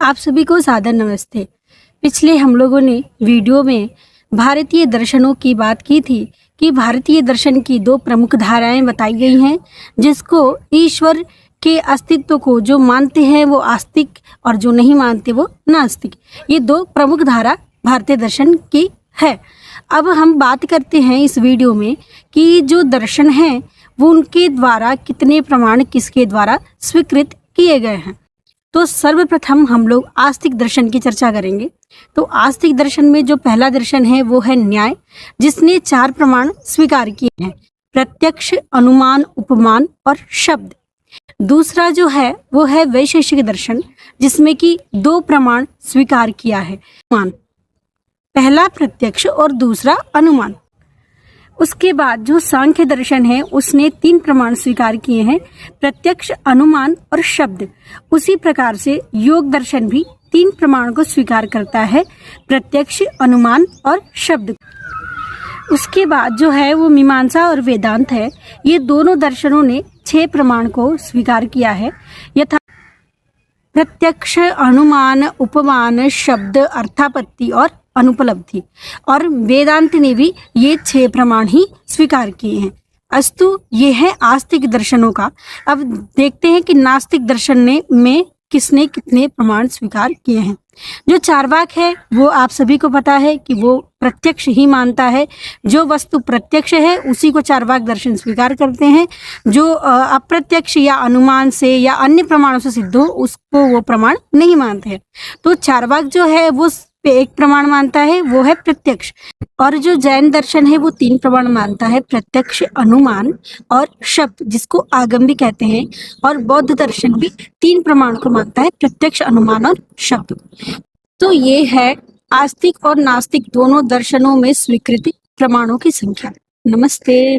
आप सभी को सादर नमस्ते। पिछले हम लोगों ने वीडियो में भारतीय दर्शनों की बात की थी कि भारतीय दर्शन की दो प्रमुख धाराएं बताई गई हैं, जिसको ईश्वर के अस्तित्व को जो मानते हैं वो आस्तिक और जो नहीं मानते वो नास्तिक। ये दो प्रमुख धारा भारतीय दर्शन की है। अब हम बात करते हैं इस वीडियो में कि जो दर्शन हैं वो उनके द्वारा कितने प्रमाण किसके द्वारा स्वीकृत किए गए हैं। तो सर्वप्रथम हम लोग आस्तिक दर्शन की चर्चा करेंगे। तो आस्तिक दर्शन में जो पहला दर्शन है वो है न्याय, जिसने 4 प्रमाण स्वीकार किए हैं: प्रत्यक्ष, अनुमान, उपमान और शब्द। दूसरा जो है वो है वैशेषिक दर्शन, जिसमें कि 2 प्रमाण स्वीकार किया है: अनुमान, पहला प्रत्यक्ष और दूसरा अनुमान। उसके बाद जो सांख्य दर्शन है उसने 3 प्रमाण स्वीकार किए हैं: प्रत्यक्ष, अनुमान और शब्द। उसी प्रकार से योग दर्शन भी 3 प्रमाण को स्वीकार करता है: प्रत्यक्ष, अनुमान और शब्द। उसके बाद जो है वो मीमांसा और वेदांत है। ये दोनों दर्शनों ने 6 प्रमाण को स्वीकार किया है, यथा प्रत्यक्ष, अनुमान, उपमान, शब्द, अर्थापत्ति और अनुपलब्धि। और वेदांत ने भी ये 6 प्रमाण ही स्वीकार किए हैं। अस्तु ये है आस्तिक दर्शनों का। अब देखते हैं कि नास्तिक दर्शन में किसने कितने प्रमाण स्वीकार किए हैं। जो चार्वाक है वो आप सभी को पता है कि वो प्रत्यक्ष ही मानता है। जो वस्तु प्रत्यक्ष है उसी को चार्वाक दर्शन स्वीकार करते हैं। जो अप्रत्यक्ष या अनुमान से या अन्य प्रमाणों से सिद्ध हो उसको वो प्रमाण नहीं मानते हैं। तो चार्वाक जो है वो एक प्रमाण मानता है, वो है प्रत्यक्ष। और जो जैन दर्शन है वो 3 प्रमाण मानता है: प्रत्यक्ष, अनुमान और शब्द, जिसको आगम भी कहते हैं। और बौद्ध दर्शन भी 3 प्रमाण को मानता है: प्रत्यक्ष, अनुमान और शब्द। तो ये है आस्तिक और नास्तिक दोनों दर्शनों में स्वीकृत प्रमाणों की संख्या। नमस्ते।